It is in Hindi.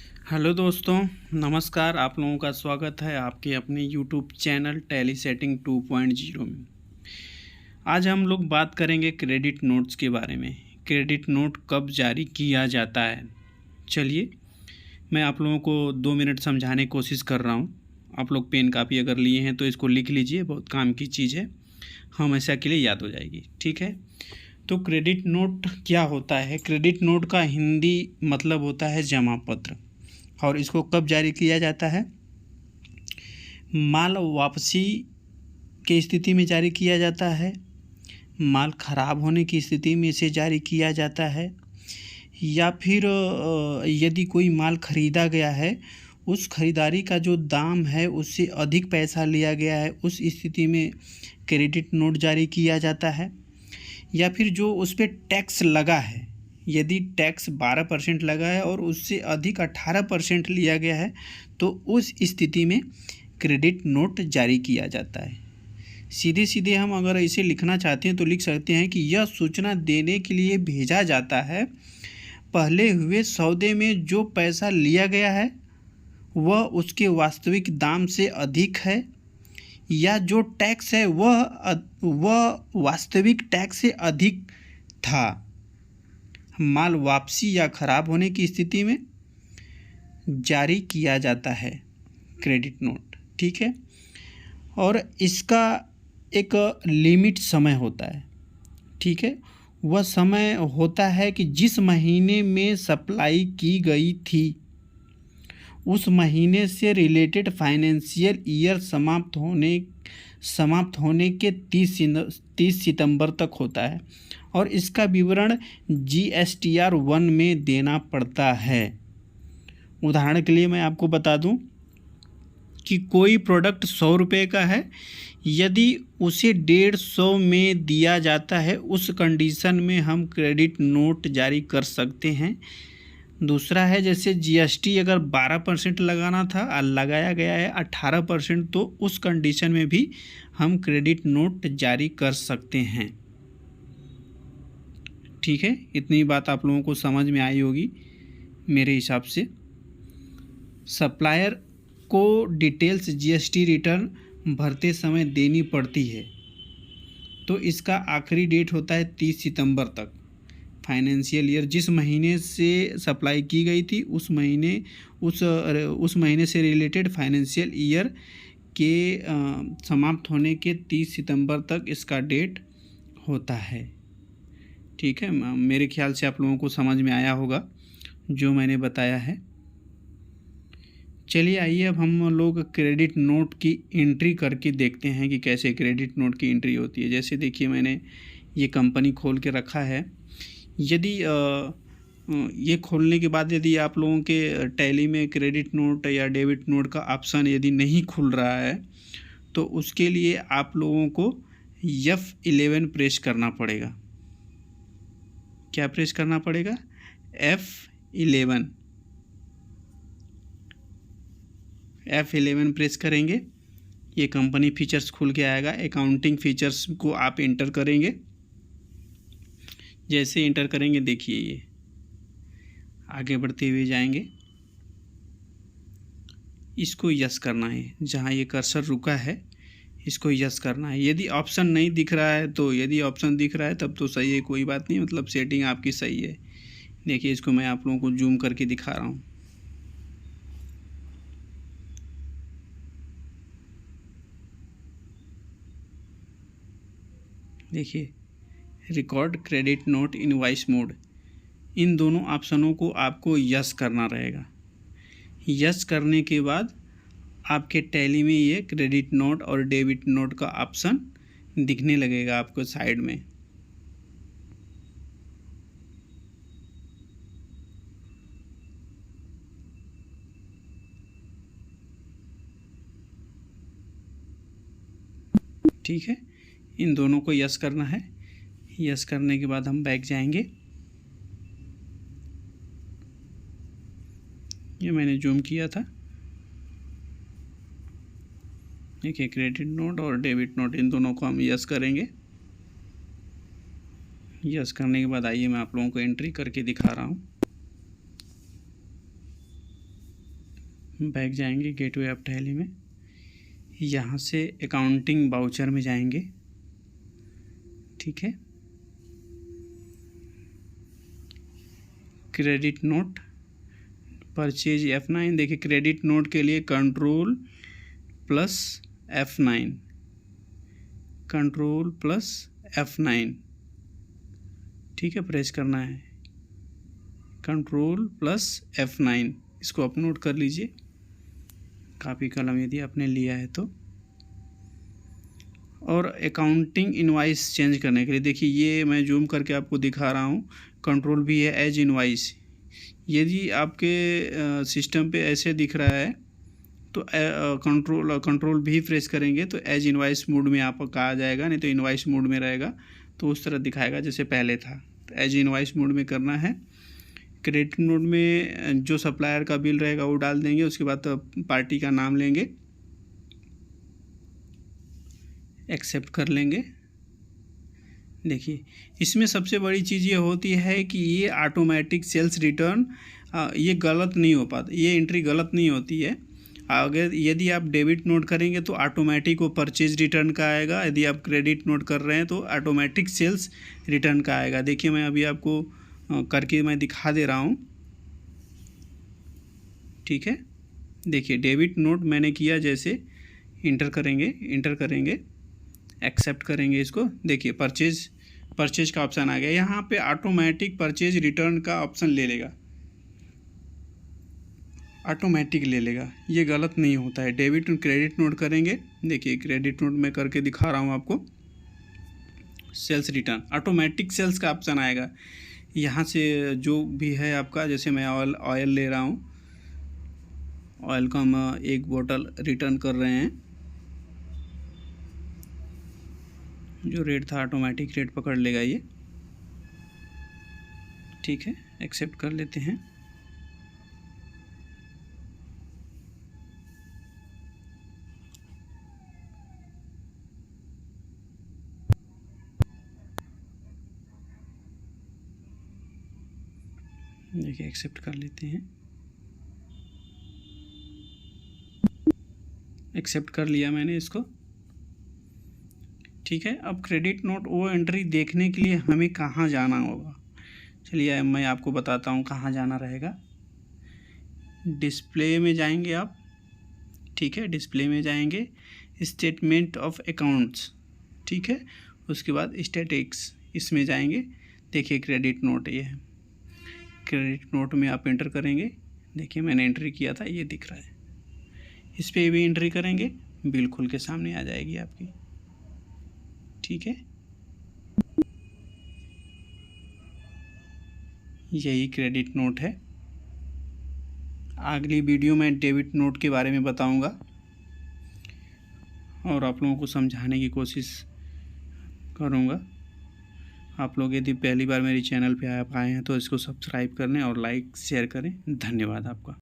हेलो दोस्तों, नमस्कार। आप लोगों का स्वागत है आपके अपने यूट्यूब चैनल टैली सेटिंग 2.0 में। आज हम लोग बात करेंगे क्रेडिट नोट्स के बारे में। क्रेडिट नोट कब जारी किया जाता है। चलिए, मैं आप लोगों को 2 मिनट समझाने की कोशिश कर रहा हूँ। आप लोग पेन कापी अगर लिए हैं तो इसको लिख लीजिए, बहुत काम की चीज़ है, हमेशा के लिए याद हो जाएगी। ठीक है, तो क्रेडिट नोट क्या होता है। क्रेडिट नोट का हिंदी मतलब होता है जमा पत्र, और इसको कब जारी किया जाता है। माल वापसी की स्थिति में जारी किया जाता है, माल खराब होने की स्थिति में इसे जारी किया जाता है, या फिर यदि कोई माल खरीदा गया है, उस खरीदारी का जो दाम है उससे अधिक पैसा लिया गया है, उस स्थिति में क्रेडिट नोट जारी किया जाता है। या फिर जो उस पर टैक्स लगा है, यदि टैक्स 12% लगा है और उससे अधिक 18% लिया गया है, तो उस स्थिति में क्रेडिट नोट जारी किया जाता है। सीधे सीधे हम अगर इसे लिखना चाहते हैं तो लिख सकते हैं कि यह सूचना देने के लिए भेजा जाता है, पहले हुए सौदे में जो पैसा लिया गया है वह उसके वास्तविक दाम से अधिक है, या जो टैक्स है वह वास्तविक टैक्स से अधिक था। माल वापसी या खराब होने की स्थिति में जारी किया जाता है क्रेडिट नोट। ठीक है, और इसका एक लिमिट समय होता है। ठीक है, वह समय होता है कि जिस महीने में सप्लाई की गई थी उस महीने से रिलेटेड फाइनेंशियल ईयर समाप्त होने के 30 सितंबर तक होता है, और इसका विवरण GSTR 1 में देना पड़ता है। उदाहरण के लिए मैं आपको बता दूं कि कोई प्रोडक्ट 100 रुपये का है, यदि उसे 150 में दिया जाता है, उस कंडीशन में हम क्रेडिट नोट जारी कर सकते हैं। दूसरा है, जैसे GST अगर 12% लगाना था और लगाया गया है 18%, तो उस कंडीशन में भी हम क्रेडिट नोट जारी कर सकते हैं। ठीक है, इतनी बात आप लोगों को समझ में आई होगी मेरे हिसाब से। सप्लायर को डिटेल्स GST रिटर्न भरते समय देनी पड़ती है, तो इसका आखिरी डेट होता है 30 सितंबर तक। फाइनेंशियल ईयर जिस महीने से सप्लाई की गई थी उस महीने से रिलेटेड फाइनेंशियल ईयर के समाप्त होने के 30 सितंबर तक इसका डेट होता है। ठीक है, मेरे ख्याल से आप लोगों को समझ में आया होगा जो मैंने बताया है। चलिए आइए अब हम लोग क्रेडिट नोट की एंट्री करके देखते हैं कि कैसे क्रेडिट नोट की एंट्री होती है। जैसे देखिए, मैंने ये कंपनी खोल के रखा है। यदि ये खोलने के बाद यदि आप लोगों के टैली में क्रेडिट नोट या डेबिट नोट का ऑप्शन यदि नहीं खुल रहा है, तो उसके लिए आप लोगों को F11 प्रेस करना पड़ेगा। क्या प्रेस करना पड़ेगा? F11 प्रेस करेंगे, ये कंपनी फीचर्स खुल के आएगा। अकाउंटिंग फीचर्स को आप इंटर करेंगे। जैसे इंटर करेंगे, देखिए ये आगे बढ़ते हुए जाएंगे। इसको यस करना है, जहाँ ये कर्सर रुका है इसको यस करना है। यदि ऑप्शन नहीं दिख रहा है तो, यदि ऑप्शन दिख रहा है तब तो सही है, कोई बात नहीं, मतलब सेटिंग आपकी सही है। देखिए, इसको मैं आप लोगों को जूम करके दिखा रहा हूँ। देखिए, record credit note invoice mode, इन दोनों ऑप्शनों को आपको यस करना रहेगा। यस करने के बाद आपके टैली में ये क्रेडिट नोट और डेबिट नोट का ऑप्शन दिखने लगेगा आपको साइड में। ठीक है, इन दोनों को यस करना है। यस करने के बाद हम बैक जाएंगे। ये मैंने जूम किया था। देखिए, क्रेडिट नोट और डेबिट नोट, इन दोनों को हम यस करेंगे। यस करने के बाद आइए मैं आप लोगों को एंट्री करके दिखा रहा हूँ। बैक जाएंगे गेटवे ऑफ टैली में, यहाँ से अकाउंटिंग वाउचर में जाएंगे। ठीक है, क्रेडिट नोट परचेज F9। देखिए क्रेडिट नोट के लिए control plus F9, control plus F9। ठीक है, प्रेस करना है कंट्रोल प्लस F9। इसको आप नोट कर लीजिए, कापी कलम यदि आपने लिया है तो। और अकाउंटिंग इनवाइस चेंज करने के लिए देखिए ये मैं जूम करके आपको दिखा रहा हूँ, कंट्रोल भी है एज इनवाइस। यदि आपके सिस्टम पे ऐसे दिख रहा है तो कंट्रोल भी प्रेस करेंगे तो एज इनवाइस मोड में आपका आ जाएगा, नहीं तो इनवाइस मोड में रहेगा तो उस तरह दिखाएगा जैसे पहले था। तो एज इनवाइस मोड में करना है। क्रेडिट नोट में जो सप्लायर का बिल रहेगा वो डाल देंगे, उसके बाद तो पार्टी का नाम लेंगे, एक्सेप्ट कर लेंगे। देखिए इसमें सबसे बड़ी चीज़ ये होती है कि ये ऑटोमेटिक सेल्स रिटर्न ये गलत नहीं हो पाता, ये एंट्री गलत नहीं होती है। अगर यदि आप डेबिट नोट करेंगे तो ऑटोमेटिक वो परचेज रिटर्न का आएगा, यदि आप क्रेडिट नोट कर रहे हैं तो ऑटोमेटिक सेल्स रिटर्न का आएगा। देखिए मैं अभी आपको करके मैं दिखा दे रहा हूँ। ठीक है, देखिए डेबिट नोट मैंने किया, जैसे इंटर करेंगे एक्सेप्ट करेंगे इसको। देखिए परचेज का ऑप्शन आ गया, यहाँ पे ऑटोमेटिक परचेज रिटर्न का ऑप्शन ले लेगा, ऑटोमेटिक ले लेगा, ये गलत नहीं होता है। डेबिट और क्रेडिट नोट करेंगे, देखिए क्रेडिट नोट मैं करके दिखा रहा हूँ आपको। सेल्स रिटर्न ऑटोमेटिक सेल्स का ऑप्शन आएगा, यहाँ से जो भी है आपका, जैसे मैं ऑयल ले रहा हूँ, ऑयल का हम 1 बोतल रिटर्न कर रहे हैं, जो रेट था ऑटोमेटिक रेट पकड़ लेगा ये। ठीक है, एक्सेप्ट कर लेते हैं। देखिए एक्सेप्ट कर लेते हैं, एक्सेप्ट कर लिया मैंने इसको। ठीक है, अब क्रेडिट नोट वो एंट्री देखने के लिए हमें कहाँ जाना होगा, चलिए मैं आपको बताता हूँ कहाँ जाना रहेगा। डिस्प्ले में जाएंगे आप। ठीक है, डिस्प्ले में जाएंगे, स्टेटमेंट ऑफ अकाउंट्स। ठीक है, उसके बाद स्टैटिक्स, इसमें जाएंगे। देखिए क्रेडिट नोट ये है, क्रेडिट नोट में आप एंटर करेंगे। देखिए मैंने एंट्री किया था, ये दिख रहा है, इस पर भी एंट्री करेंगे, बिल खुल के सामने आ जाएगी आपकी। ठीक है, यही क्रेडिट नोट है। अगली वीडियो में डेबिट नोट के बारे में बताऊंगा और आप लोगों को समझाने की कोशिश करूंगा। आप लोग यदि पहली बार मेरे चैनल पे आप आए हैं तो इसको सब्सक्राइब करें और लाइक शेयर करें। धन्यवाद आपका।